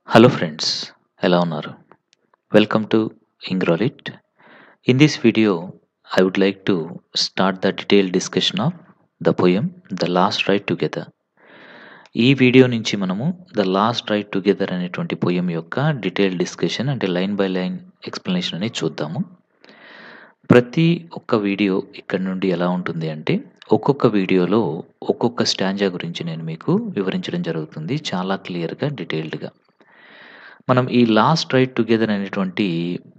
Hello friends, ఎలా ఉన్నారు? Welcome to Ingrolit. In this video, I would like to start the detailed discussion of the poem The Last Ride Together. ఈ video నుంచి మనము the last ride together అనేటువంటి poem యొక్క detail discussion అంటే line by line explanation అనేది చూద్దాము. ప్రతి ఒక్క వీడియో ఇక్కడ నుండి ఎలా ఉంటుంది అంటే ఒక్కొక్క వీడియోలో ఒక్కొక్క స్టాంజా గురించి నేను మీకు వివరించడం జరుగుతుంది చాలా క్లియర్గా డీటెయిల్డ్గా. మనం ఈ లాస్ట్ రైడ్ టుగెదర్ అనేటువంటి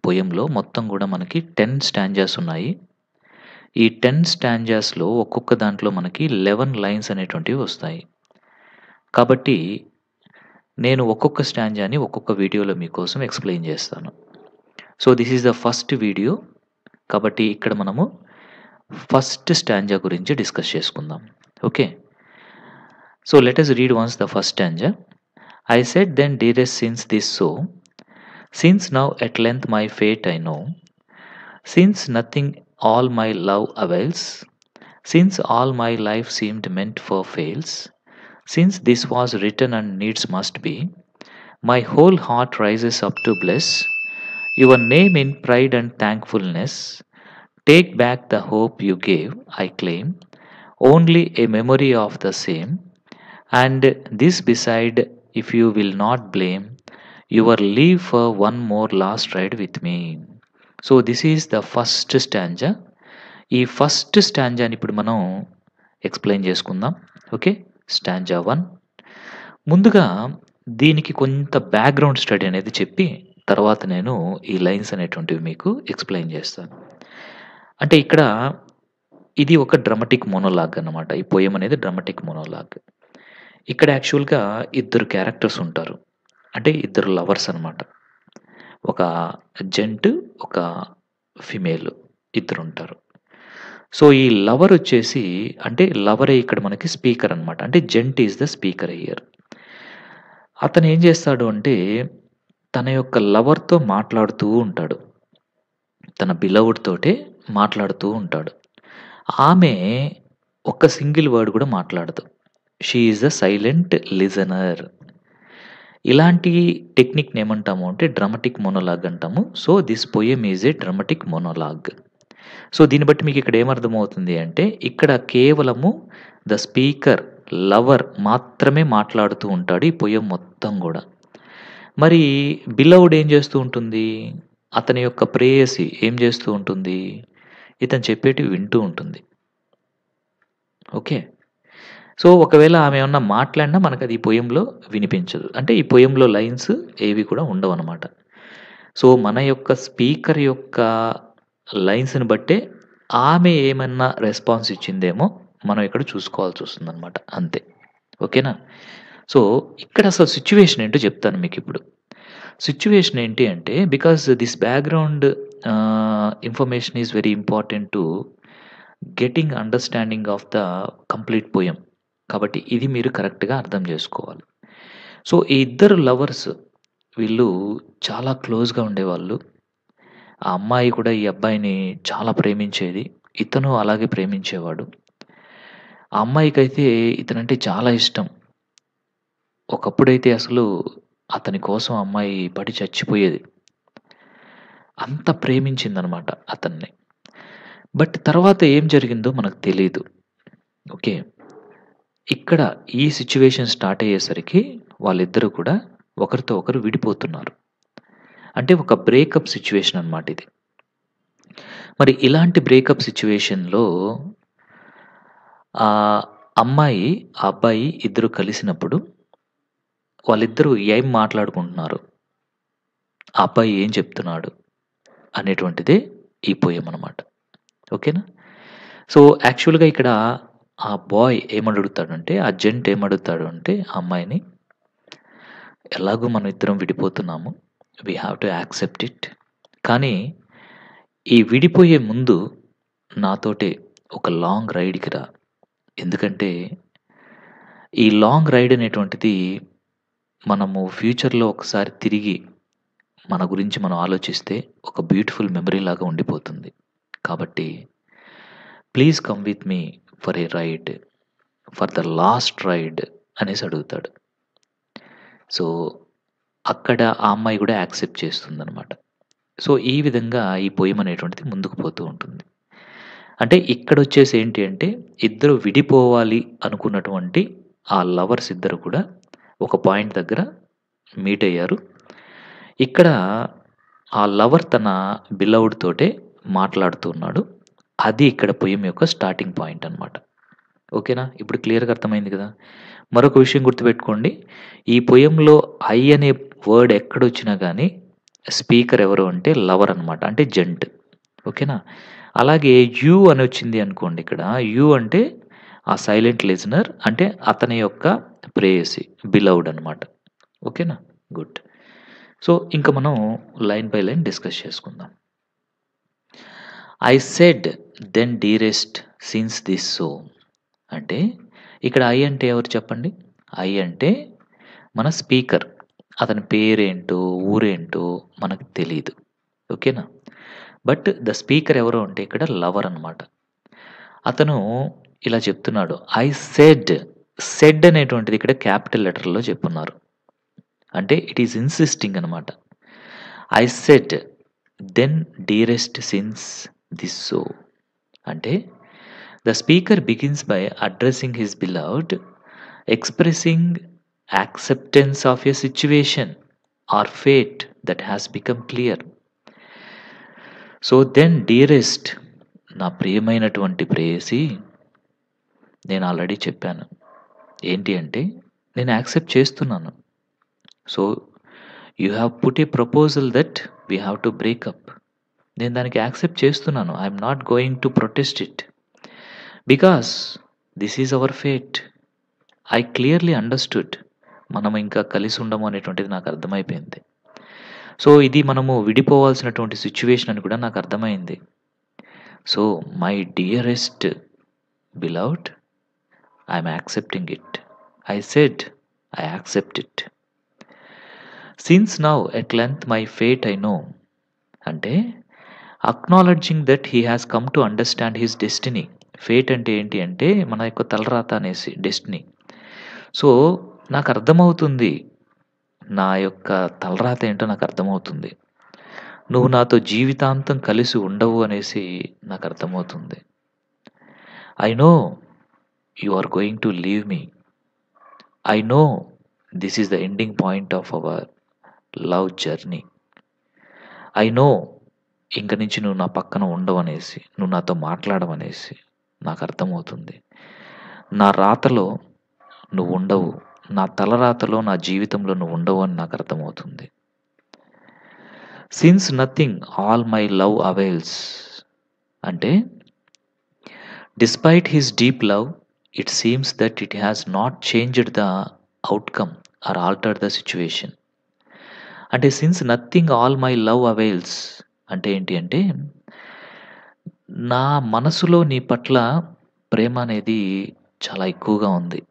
పోయంలో మొత్తం కూడా మనకి 10 స్టాంజాస్ ఉన్నాయి. ఈ 10 స్టాంజాస్‌లో ఒక్కొక్క దాంట్లో మనకి 11 లైన్స్ అనేటువంటివి వస్తాయి. కాబట్టి నేను ఒక్కొక్క స్టాంజాని ఒక్కొక్క వీడియోలో మీకోసం ఎక్స్‌ప్లెయిన్ చేస్తాను. So, this is the first video. కాబట్టి ఇక్కడ మనము ఫస్ట్ స్టాంజా గురించి డిస్కస్ చేసుకుందాం. Okay. So, let us read once the first stanza. I said then, dearest, since this so, since now at length my fate I know, since nothing all my love avails, since all my life seemed meant for fails, since this was written and needs must be, my whole heart rises up to bless your name in pride and thankfulness. Take back the hope you gave, I claim, only a memory of the same, and this beside, if you will not blame, your leave for one more last ride with me. So, this is the first stanza. ఈ first స్టాంజాని ఇప్పుడు మనం explain చేసుకుందాం. Okay. Stanza 1. ముందుగా దీనికి కొంత background study అనేది చెప్పి, తర్వాత నేను ఈ లైన్స్ అనేటువంటివి మీకు ఎక్స్‌ప్లెయిన్ చేస్తాను. అంటే ఇక్కడ ఇది ఒక డ్రామాటిక్ మోనోలాగ్ అన్నమాట. ఈ పోయం అనేది డ్రామాటిక్ మోనోలాగ్. ఇక్కడ యాక్చువల్‌గా ఇద్దరు క్యారెక్టర్స్ ఉంటారు. అంటే ఇద్దరు లవర్స్ అన్నమాట. ఒక జెంట్, ఒక ఫీమేల్ ఇద్దరుంటారు. సో, ఈ లవర్ వచ్చేసి అంటే లవరే ఇక్కడ మనకి స్పీకర్ అన్నమాట. అంటే gent is the speaker here. అతను ఏం చేస్తాడు అంటే తన యొక్క లవర్‌తో మాట్లాడుతూ ఉంటాడు. తన బిలవ్డ్ తోటే మాట్లాడుతూ ఉంటాడు. ఆమె ఒక్క సింగిల్ వర్డ్ కూడా మాట్లాడదు. She is the silent listener. ఇలాంటి టెక్నిక్‌ని ఏమంటాము అంటే డ్రామాటిక్ మోనోలాగ్ అంటాము. So, this poem is a dramatic monologue. So, దీన్ని బట్టి మీకు ఇక్కడ ఏమర్థమవుతుంది అంటే ఇక్కడ కేవలము ద స్పీకర్, లవర్ మాత్రమే మాట్లాడుతూ ఉంటాడు ఈ పోయమ్ మొత్తం గూడా. మరి బిలవ్డ్ ఏం చేస్తూ ఉంటుంది? అతని యొక్క ప్రేయసి ఏం చేస్తూ ఉంటుంది? ఇతను చెప్పేటివి వింటూ ఉంటుంది. ఓకే. సో, ఒకవేళ ఆమె ఏమన్నా మాట్లాడినా మనకది ఈ పోయంలో వినిపించదు. అంటే ఈ పోయంలో లైన్స్ ఏవి కూడా ఉండవనమాట. సో, మన యొక్క స్పీకర్ యొక్క లైన్స్‌ని బట్టే ఆమె ఏమన్నా రెస్పాన్స్ ఇచ్చిందేమో మనం ఇక్కడ చూసుకోవాల్సొస్తుందనమాట. అంతే. ఓకేనా? సో, ఇక్కడ అసలు సిట్యుయేషన్ ఏంటో చెప్తాను మీకిప్పుడు. సిట్యుయేషన్ ఏంటి అంటే because this background information is very important to getting understanding of the complete poem. కాబట్టి ఇది మీరు కరెక్ట్‌గా అర్థం చేసుకోవాలి. సో, ఈ ఇద్దరు లవర్స్ వీళ్ళు చాలా క్లోజ్‌గా ఉండేవాళ్ళు. ఆ అమ్మాయి కూడా ఈ అబ్బాయిని చాలా ప్రేమించేది. ఇతను అలాగే ప్రేమించేవాడు. ఆ అమ్మాయికైతే ఇతనంటే చాలా ఇష్టం. ఒకప్పుడైతే అసలు అతని కోసం ఆ అమ్మాయి పడి చచ్చిపోయేది. అంత ప్రేమించిందనమాట అతన్ని. బట్ తర్వాత ఏం జరిగిందో మనకు తెలీదు. ఓకే. ఇక్కడ ఈ సిట్యుయేషన్ స్టార్ట్ అయ్యేసరికి వాళ్ళిద్దరూ కూడా ఒకరితో ఒకరు విడిపోతున్నారు. అంటే ఒక బ్రేకప్ సిట్యుయేషన్ అన్నమాట ఇది. మరి ఇలాంటి బ్రేకప్ సిట్యుయేషన్‌లో అమ్మాయి, ఆ అబ్బాయి ఇద్దరు కలిసినప్పుడు వాళ్ళిద్దరూ ఏం మాట్లాడుకుంటున్నారు? ఆ అబ్బాయి ఏం చెప్తున్నాడు? అనేటువంటిదే ఈ పోయమ్ అన్నమాట. ఓకేనా? సో, యాక్చువల్‌గా ఇక్కడ ఆ బాయ్ ఏమడుగుతాడంటే, ఆ జెంట్ ఏమడుగుతాడు అంటే ఆ అమ్మాయిని, ఎలాగో మనం ఇద్దరం విడిపోతున్నాము. We have to accept it. కానీ ఈ విడిపోయే ముందు నాతోటి ఒక లాంగ్ రైడ్‌కి రా. ఎందుకంటే ఈ లాంగ్ రైడ్ అనేటువంటిది మనము ఫ్యూచర్‌లో ఒకసారి తిరిగి మన గురించి మనం ఆలోచిస్తే ఒక బ్యూటిఫుల్ మెమరీ లాగా ఉండిపోతుంది. కాబట్టి please come with me for a ride. For the last ride అనేసి అడుగుతాడు. సో, అక్కడ ఆ అమ్మాయి కూడా యాక్సెప్ట్ చేస్తుందనమాట. సో, ఈ విధంగా ఈ పోయెమ్ అనేటువంటిది ముందుకు పోతూ ఉంటుంది. అంటే ఇక్కడొచ్చేసి ఏంటి అంటే, ఇద్దరు విడిపోవాలి అనుకున్నటువంటి ఆ లవర్స్ ఇద్దరు కూడా ఒక పాయింట్ దగ్గర మీట్ అయ్యారు. ఇక్కడ ఆ లవర్ తన బిలవ్డ్ తోటే మాట్లాడుతూ ఉన్నాడు. అది ఇక్కడ పోయెమ్ యొక్క స్టార్టింగ్ పాయింట్ అన్నమాట. ఓకేనా? ఇప్పుడు క్లియర్‌గా అర్థమైంది కదా! మరొక విషయం గుర్తుపెట్టుకోండి. ఈ పోయెమ్‌లో ఐ అనే వర్డ్ ఎక్కడొచ్చినా గానీ స్పీకర్ ఎవరు అంటే లవర్ అన్నమాట. అంటే జంట్. ఓకేనా? అలాగే యూ అనొచ్చింది అనుకోండి ఇక్కడ. యూ అంటే ఆ సైలెంట్ లిజనర్ అంటే అతని యొక్క ప్రేయసి, బిలవ్డ్ అన్నమాట. ఓకేనా? గుడ్. సో, ఇంక మనం లైన్ బై లైన్ డిస్కస్ చేసుకుందాం. I said then dearest since this so అంటే ఇక్కడ ఐ అంటే ఎవరు చెప్పండి? ఐ అంటే మన స్పీకర్. అతని పేరేంటో, ఊరేంటో మనకు తెలీదు. ఓకేనా? బట్ ద స్పీకర్ ఎవరు అంటే ఇక్కడ లవర్ అన్నమాట. అతను ఇలా చెప్తున్నాడు. ఐ సెడ్, సెడ్ అనేటువంటిది ఇక్కడ క్యాపిటల్ లెటర్‌లో చెప్పున్నారు. అంటే ఇట్ ఈస్ ఇన్సిస్టింగ్ అన్నమాట. I said then dearest since this so అంటే the speaker begins by addressing his beloved, expressing acceptance of a situation or fate that has become clear. So then dearest నా ప్రియమైనటువంటి ప్రేయసి నేను already చెప్పాను. ఏంటి అంటే నేను యాక్సెప్ట్ చేస్తున్నాను. So you have put a proposal that we have to break up. నేను దానికి యాక్సెప్ట్ చేస్తున్నాను. I am not going to protest it. Because this is our fate. I clearly understood. మనం ఇంకా కలిసి ఉండము అనేటువంటిది నాకు అర్థమైపోయింది. సో ఇది మనము విడిపోవాల్సినటువంటి సిట్యుయేషన్ అని కూడా నాకు అర్థమైంది. So my dearest beloved I am accepting it. I said I accept it. Since now at length my fate I know అంటే acknowledging that he has come to understand his destiny. Fate అంటే ఏంటి అంటే మన యొక్క తలరాత అనేసి destiny. So నాకు అర్థమవుతుంది. నా యొక్క తలరాత ఏంటో నాకు అర్థమవుతుంది. నువ్వు నాతో జీవితాంతం కలిసి ఉండవు అనేసి నాకు అర్థమవుతుంది. I know you are going to leave me. I know this is the ending point of our love journey. I know ఇంక నుంచి నువ్వు నా పక్కన ఉండవనేసి, నువ్వు నాతో మాట్లాడవనేసి నాకు అర్థమవుతుంది. నా రాతలో నువ్వు ఉండవు. నా తలరాతలో, నా జీవితంలో నువ్వు ఉండవు అని నాకు అర్థమవుతుంది. Since nothing all my love avails అంటే despite his deep love it seems that it has not changed the outcome or altered the situation. అంటే since nothing all my love avails అంటే ఏంటి అంటే నా మనసులో నీ పట్ల ప్రేమ అనేది చాలా ఎక్కువగా ఉంది.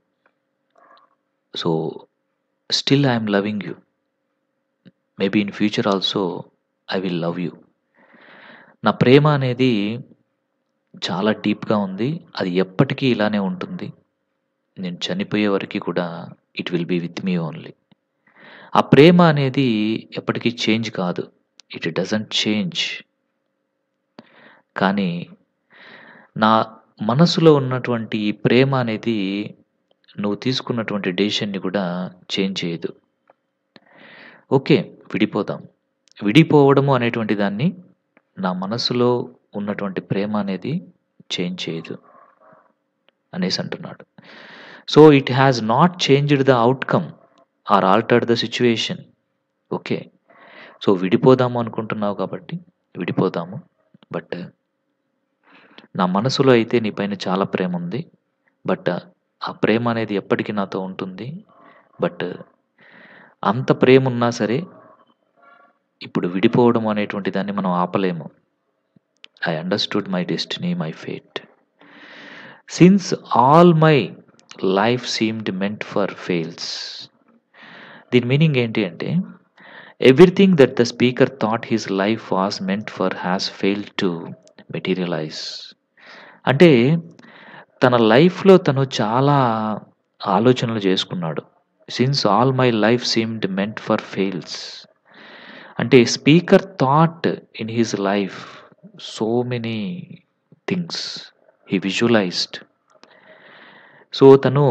So still I am loving you. Maybe in future also I will love you. నా ప్రేమ అనేది చాలా డీప్‌గా ఉంది. అది ఎప్పటికీ ఇలానే ఉంటుంది. నేను చనిపోయే వరకి కూడా it will be with me only. ఆ ప్రేమ అనేది ఎప్పటికీ చేంజ్ కాదు. It doesn't change. కానీ నా మనసులో ఉన్నటువంటి ఈ ప్రేమ అనేది నువ్వు తీసుకున్నటువంటి డెసిషన్‌ని కూడా చేంజ్ చేయదు. ఓకే. విడిపోదాం. విడిపోవడము అనేటువంటి దాన్ని నా మనసులో ఉన్నటువంటి ప్రేమ అనేది చేంజ్ చేయదు అనేసి అంటున్నాడు. So it has not changed the outcome or altered the situation. Okay. So విడిపోదాము అనుకుంటున్నావు కాబట్టి విడిపోదాము. బట్ నా మనసులో అయితే నీ పైన చాలా ప్రేమ ఉంది. బట్ ఆ ప్రేమ అనేది ఎప్పటికీ నాతో ఉంటుంది. బట్ అంత ప్రేమ ఉన్నా సరే ఇప్పుడు విడిపోవడం అనేటువంటి దాన్ని మనం ఆపలేము. I understood my destiny, my fate. Since all my life seemed meant for fails. దీని మీనింగ్ ఏంటి అంటే everything that the speaker thought his life was meant for has failed to materialize. అంటే తన లైఫ్‌లో తను చాలా ఆలోచనలు చేసుకున్నాడు. Since all my life seemed meant for fails. అంటే speaker thought in his life so many things he visualized. So తను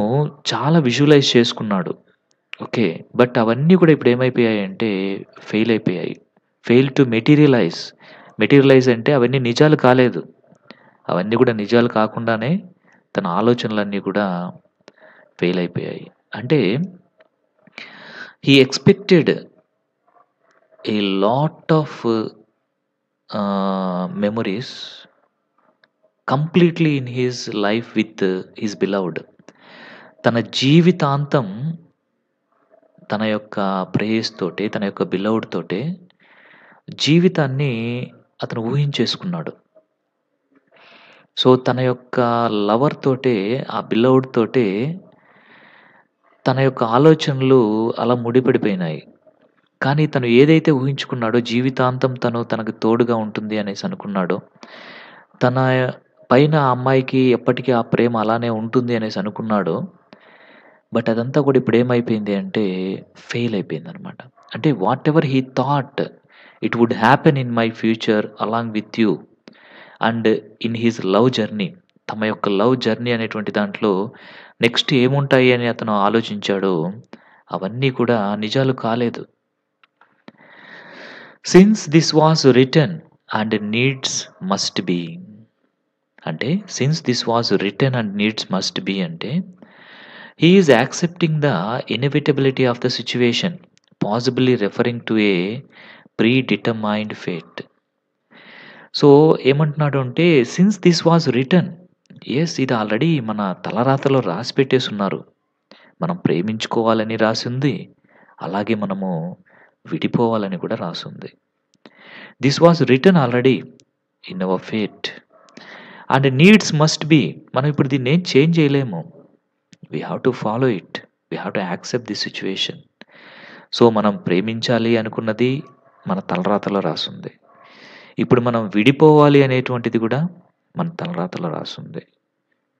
చాలా విజువలైజ్ చేసుకున్నాడు. ఓకే. బట్ అవన్నీ కూడా ఇప్పుడు ఏమైపోయాయంటే ఫెయిల్ అయిపోయాయి. Fail to materialise. మెటీరియలైజ్ అంటే అవన్నీ నిజాలు కాలేదు. అవన్నీ కూడా నిజాలు కాకుండానే తన ఆలోచనలన్నీ కూడా ఫెయిల్ అయిపోయాయి. అంటే he expected a lot of memories completely in his life with his beloved. తన జీవితాంతం తన యొక్క ప్రేయస్‌తోటే, తన యొక్క బిలవ్డ్ తోటే జీవితాన్ని అతను ఊహించేసుకున్నాడు. సో, తన యొక్క లవర్ తోటే, ఆ బిలవ్డ్ తోటే తన యొక్క ఆలోచనలు అలా ముడిపడిపోయినాయి. కానీ తను ఏదైతే ఊహించుకున్నాడో జీవితాంతం తను తనకు తోడుగా ఉంటుంది అనేసి అనుకున్నాడో, తన పైన ఆ అమ్మాయికి ఎప్పటికీ ఆ ప్రేమ అలానే ఉంటుంది అనేసి అనుకున్నాడో, బట్ అదంతా కూడా ఇప్పుడేమైపోయింది అంటే ఫెయిల్ అయిపోయిందనమాట. అంటే whatever he thought it would happen in my future along with you and in his love journey. తమ యొక్క లవ్ జర్నీ అనేటువంటి దాంట్లో నెక్స్ట్ ఏముంటాయి అని అతను ఆలోచించాడో అవన్నీ కూడా నిజాలు కాలేదు. Since this was written and needs must be. అంటే since this was written and needs must be అంటే he is accepting the inevitability of the situation, possibly referring to a predetermined fate. So ఏమంటున్నాడు అంటే since this was written, yes ఇది already మన తలరాతలో రాసి పెట్టేసున్నారు. మనం ప్రేమించుకోవాలని రాసుంది. అలాగే మనము విడిపోవాలని కూడా రాసుంది. This was written already in our fate and needs must be. మనం ఇప్పుడు దీన్నేం చేంజ్ చేయలేము. We have to follow it. We have to accept the situation. So మనం ప్రేమించాలి అనుకున్నది మన తలరాతలో రాసుంది. ఇప్పుడు మనం విడిపోవాలి అనేటువంటిది కూడా మన తలరాతలో రాసుంది.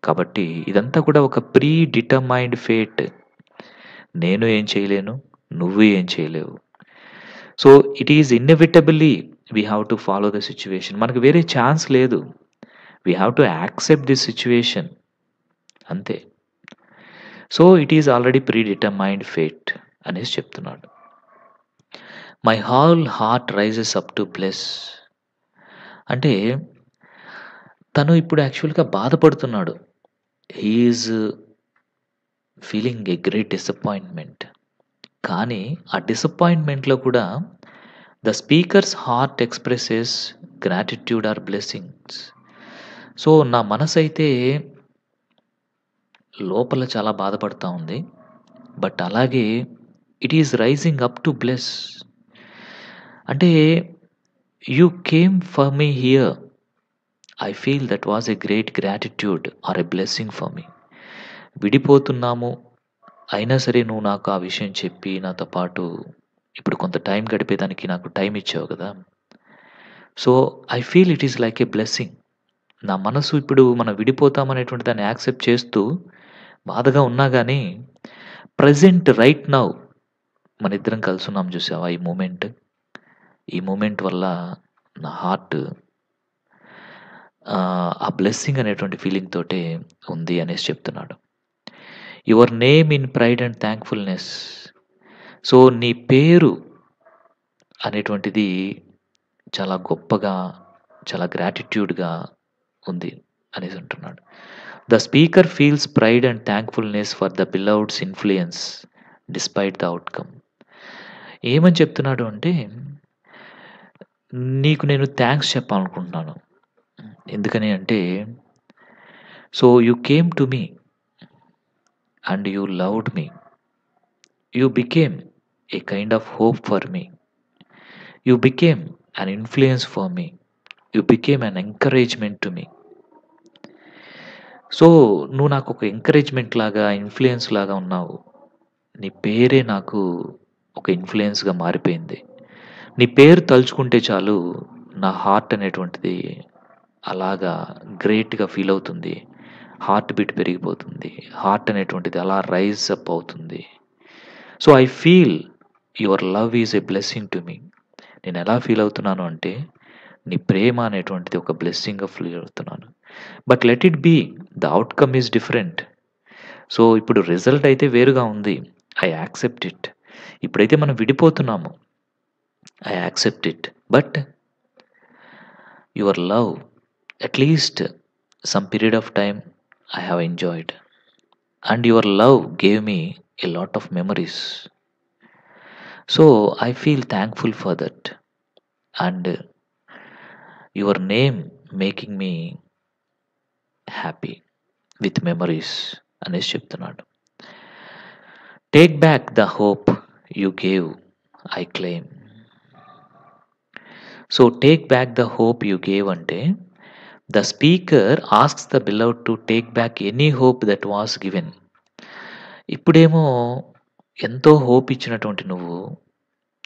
కాబట్టి ఇదంతా కూడా ఒక ప్రీ డిటర్మైన్డ్ ఫేట్. నేను ఏం చేయలేను, నువ్వు ఏం చేయలేవు. So it is inevitably we have to follow the situation. మనకు వేరే ఛాన్స్ లేదు. We have to accept this situation అంతే. So it is already predetermined fate అనేసి చెప్తున్నాడు. My whole heart rises up to bless. అంటే తను ఇప్పుడు యాక్చువల్‌గా బాధపడుతున్నాడు. He is feeling a great disappointment. కానీ ఆ డిసప్పాయింట్‌మెంట్‌లో కూడా the speaker's heart expresses gratitude or blessings. So నా మనసైతే లోపల చాలా బాధపడతా ఉంది. బట్ అలాగే it is rising up to bless. అంటే you came for me here. I feel that was a great gratitude or a blessing for me. విడిపోతున్నాము. అయినా సరే నువ్వు నాకు ఆ విషయం చెప్పి నాతో పాటు ఇప్పుడు కొంత టైం గడిపేదానికి నాకు టైం ఇచ్చావు కదా! So, I feel it is like a blessing. నా మనసు ఇప్పుడు మనం విడిపోతామనేటువంటి దాన్ని యాక్సెప్ట్ చేస్తూ బాధగా ఉన్నా గానీ, ప్రెజెంట్ రైట్ నౌ మనిద్దరం కలిసున్నాం చూసావా ఈ మూమెంట్. ఈ మూమెంట్ వల్ల నా హార్ట్ ఆ బ్లెస్సింగ్ అనేటువంటి ఫీలింగ్ తోటే ఉంది అనేసి చెప్తున్నాడు. Your name in pride and thankfulness. So, నీ పేరు అనేటువంటిది చాలా గొప్పగా, చాలా గ్రాటిట్యూడ్‌గా ఉంది అనేసి అంటున్నాడు. The speaker feels pride and thankfulness for the beloved's influence despite the outcome. ఏమని చెప్తున్నాడు అంటే, నీకు నేను థాంక్స్ చెప్పాలనుకుంటున్నాను. ఎందుకని అంటే, so you came to me and you loved me. You became a kind of hope for me. You became an influence for me. You became an encouragement to me. So, నువ్వు నాకొక encouragement లాగా, influence లాగా ఉన్నావు. నీ పేరే నాకు ఒక ఇన్‌ఫ్లూయెన్స్‌గా మారిపోయింది. నీ పేరు తలుచుకుంటే చాలు నా హార్ట్ అనేటువంటిది అలాగా గ్రేట్‌గా ఫీల్ అవుతుంది. హార్ట్ బీట్ పెరిగిపోతుంది. హార్ట్ అనేటువంటిది అలా రైజ్ అప్ అవుతుంది. So I feel your love is a blessing to me. నేను ఎలా ఫీల్ అవుతున్నాను అంటే, నీ ప్రేమ అనేటువంటిది ఒక బ్లెస్సింగ్‌గా ఫీల్ అవుతున్నాను. But let it be, the outcome is different. So ఇప్పుడు రిజల్ట్ అయితే వేరుగా ఉంది. I accept it. ఇప్పుడైతే మనం విడిపోతున్నాము. I accept it. But your love, at least some period of time I have enjoyed. And your love gave me a lot of memories. So I feel thankful for that. And your name making me happy with memories అనేసి చెప్తున్నాడు. Take back the hope you gave, I claim. So take back the hope you gave అంటే, the speaker asks the beloved to take back any hope that was given. ఇప్పుడేమో ఎంతో hope ఇచ్చినటువంటి నువ్వు,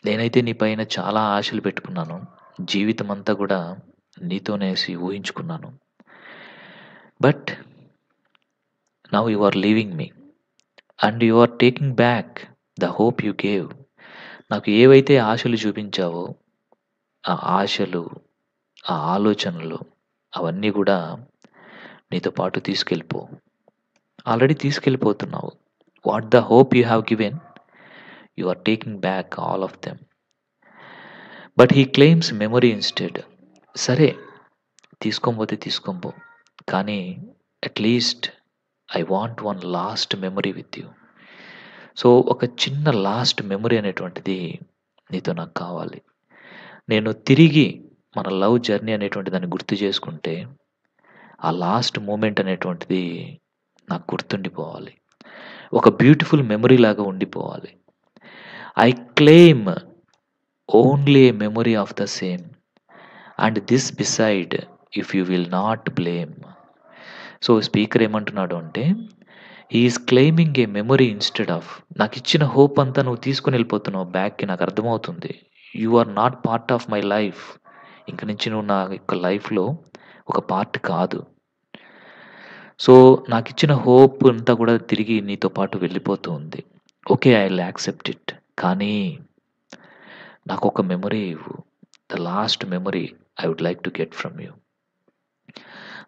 నేనైతే నీ పైన చాలా ఆశలు పెట్టుకున్నాను. జీవితం అంతా కూడా నీతోనేసి ఊహించుకున్నాను. But now you are leaving me and you are taking back the hope you gave. నాకు ఏవైతే ఆశలు చూపించావో, ఆ ఆశలు, ఆ ఆలోచనలు అవన్నీ కూడా నీతో పాటు తీసుకెళ్ళిపో. ఆల్రెడీ తీసుకెళ్ళిపోతున్నావు. What the hope you have given, you are taking back all of them. But he claims memory instead. సరే, తీసుకోనిపోతే తీసుకోనిపో. కానీ at least I want one last memory with you. So ఒక చిన్న లాస్ట్ మెమరీ అనేటువంటిది నీతో నాకు కావాలి. నేను తిరిగి మన లవ్ జర్నీ అనేటువంటి దాన్ని గుర్తు చేసుకుంటే, ఆ లాస్ట్ మూమెంట్ అనేటువంటిది నాకు గుర్తుండిపోవాలి. ఒక బ్యూటిఫుల్ మెమరీ లాగా ఉండిపోవాలి. I claim only a memory of the same and this beside if you will not blame. So speaker ఏమంటున్నాడు అంటే, he is claiming a memory instead of. నాకిచ్చిన హోప్ అంతా నువ్వు తీసుకొని వెళ్ళిపోతున్నావు బ్యాక్‌కి, నాకు అర్థమవుతుంది. You are not part of my life. ఇంక నుంచి నువ్వు నా యొక్క లైఫ్‌లో ఒక పార్ట్ కాదు. సో నాకిచ్చిన హోప్ అంతా కూడా తిరిగి నీతో పాటు వెళ్ళిపోతూ ఉంది. Okay, I will accept it. కానీ నాకొక మెమరీ ఇవ్వు. The last memory I would like to get from you.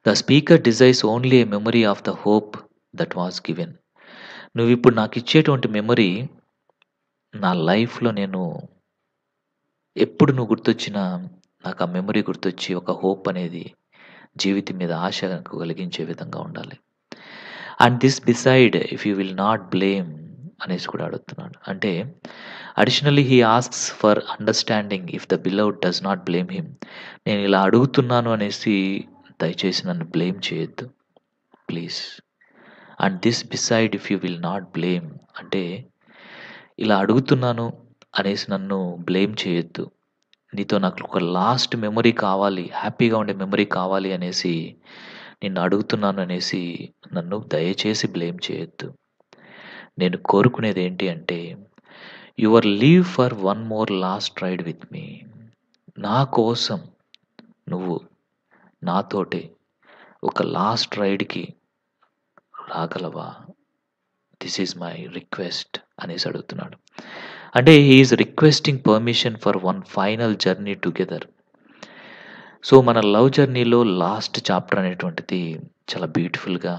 The speaker desires only a memory of the hope that was given. నువ్విప్పుడు నాకిచ్చేటువంటి మెమరీ, నా లైఫ్‌లో నేను ఎప్పుడు నువ్వు గుర్తొచ్చినా నాకు ఆ మెమరీ గుర్తొచ్చి ఒక హోప్ అనేది జీవితం మీద ఆశ కలిగించే విధంగా ఉండాలి. And this beside if you will not blame అనేసి కూడా అడుగుతున్నాడు. అంటే additionally he asks for understanding if the beloved does not blame him. నేను ఇలా అడుగుతున్నాను అనేసి దయచేసి నన్ను బ్లేమ్ చేయొద్దు please. And this beside if you will not blame అంటే, ఇలా అడుగుతున్నాను అనేసి నన్ను బ్లేమ్ చేయొద్దు. నీతో నాకు ఒక లాస్ట్ మెమరీ కావాలి, హ్యాపీగా ఉండే మెమరీ కావాలి అనేసి నిన్ను అడుగుతున్నాను అనేసి నన్ను దయచేసి బ్లేమ్ చేయొద్దు. నేను కోరుకునేది ఏంటి అంటే, your leave for one more last ride with me. నా కోసం నువ్వు నాతోటి ఒక లాస్ట్ రైడ్‌కి రాగలవా? దిస్ ఈజ్ మై రిక్వెస్ట్ అనేసి అడుగుతున్నాడు. అంటే he is requesting permission for one final journey together. So మన లవ్ జర్నీలో లాస్ట్ చాప్టర్ అనేటువంటిది చాలా బ్యూటిఫుల్‌గా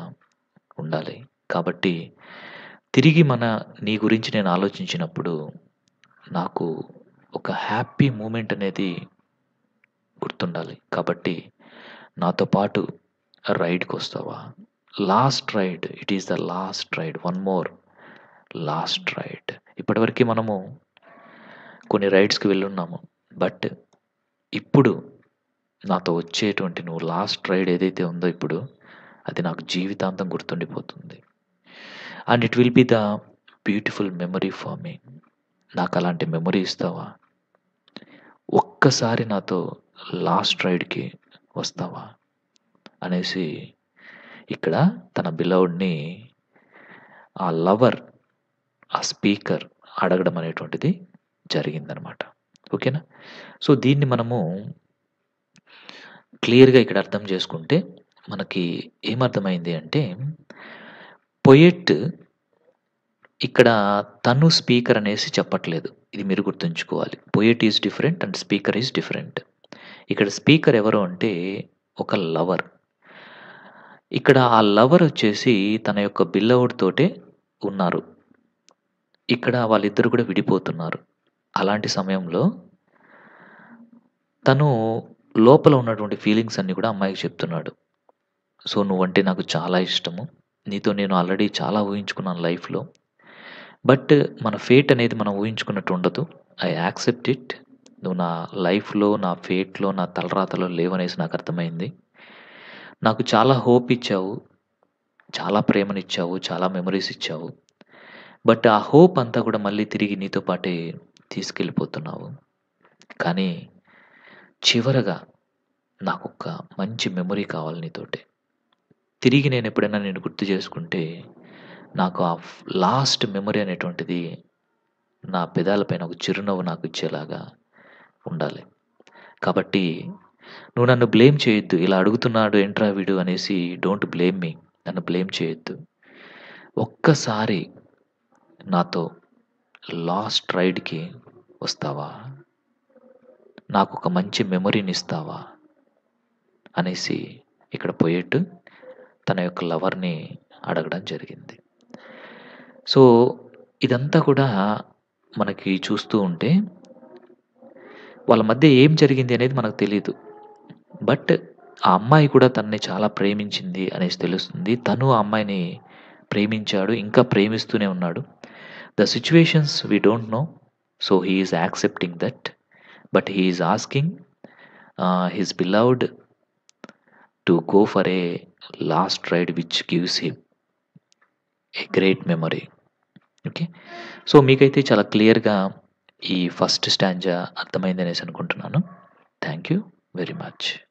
ఉండాలి. కాబట్టి తిరిగి నీ గురించి నేను ఆలోచించినప్పుడు నాకు ఒక హ్యాపీ మూమెంట్ అనేది గుర్తుండాలి. కాబట్టి నాతో పాటు రైడ్‌కొస్తావా? Last ride. It is the last ride. One more last ride. ఇప్పటివరకి మనము కొన్ని రైడ్స్‌కి వెళ్ళున్నాము. బట్ ఇప్పుడు నాతో వచ్చేటువంటి నువ్వు లాస్ట్ రైడ్ ఏదైతే ఉందో ఇప్పుడు, అది నాకు జీవితాంతం గుర్తుండిపోతుంది. And it will be the beautiful memory for me. నాకలాంటి మెమరీ ఇస్తావా? ఒక్కసారి నాతో లాస్ట్ రైడ్‌కి వస్తావా? అనేసి ఇక్కడ తన బిలవ్డ్‌ని ఆ లవర్, ఆ స్పీకర్ అడగడం అనేటువంటిది జరిగిందనమాట. ఓకేనా? సో దీన్ని మనము క్లియర్‌గా ఇక్కడ అర్థం చేసుకుంటే మనకి ఏమర్థమైంది అంటే, పొయెట్ ఇక్కడ తను స్పీకర్ అనేసి చెప్పట్లేదు. ఇది మీరు గుర్తుంచుకోవాలి. Poet is different and speaker is different. ఇక్కడ స్పీకర్ ఎవరు అంటే ఒక లవర్. ఇక్కడ ఆ లవర్ వచ్చేసి తన యొక్క బిల్లవుడ్ తోటే ఉన్నారు. ఇక్కడ వాళ్ళిద్దరూ కూడా విడిపోతున్నారు. అలాంటి సమయంలో తను లోపల ఉన్నటువంటి ఫీలింగ్స్ అన్నీ కూడా అమ్మాయికి చెప్తున్నాడు. సో, నువ్వంటే నాకు చాలా ఇష్టము. నీతో నేను ఆల్రెడీ చాలా ఊహించుకున్నాను లైఫ్‌లో. బట్ మన ఫేట్ అనేది మనం ఊహించుకున్నట్టు ఉండదు. I accept it. నువ్వు నా లైఫ్‌లో, నా ఫేట్‌లో, నా తలరాతలో లేవనేసి నాకు అర్థమైంది. నాకు చాలా హోప్ ఇచ్చావు. చాలా ప్రేమనిచ్చావు. చాలా మెమోరీస్ ఇచ్చావు. బట్ ఆ హోప్ అంతా కూడా మళ్ళీ తిరిగి నీతో పాటే తీసుకెళ్ళిపోతున్నావు. కానీ చివరగా నాకొక మంచి మెమొరీ కావాలి నీతోటి. తిరిగి నేనెప్పుడైనా నిన్ను గుర్తు చేసుకుంటే, నాకు ఆ లాస్ట్ మెమొరీ అనేటువంటిది నా పెదాల పైన ఒక చిరునవ్వు నాకు ఇచ్చేలాగా ఉండాలి. కాబట్టి నువ్వు నన్ను బ్లేమ్ చేయొద్దు. ఇలా అడుగుతున్నాడు ఏంట్రా వీడు అనేసి డోంట్ బ్లేమ్ మీ. నన్ను బ్లేమ్ చేయొద్దు. ఒక్కసారి నాతో లాస్ట్ రైడ్‌కి వస్తావా? నాకొక మంచి మెమొరీనిస్తావా? అనేసి ఇక్కడ పోయెట్ తన యొక్క లవర్‌ని అడగడం జరిగింది. సో, ఇదంతా కూడా మనకి చూస్తూ ఉంటే వాళ్ళ మధ్య ఏం జరిగింది అనేది మనకు తెలీదు. బట్ ఆ అమ్మాయి కూడా తనని చాలా ప్రేమించింది అనేసి తెలుస్తుంది. తను ఆ అమ్మాయిని ప్రేమించాడు. ఇంకా ప్రేమిస్తూనే ఉన్నాడు. The situations we don't know. So, he is accepting that. But he is asking his beloved to go for a last ride which gives him a great memory. Okay. So, మీకైతే చాలా క్లియర్‌గా ఈ ఫస్ట్ స్టాంజా అర్థమైందనేసి అనుకుంటున్నాను. Thank you very much.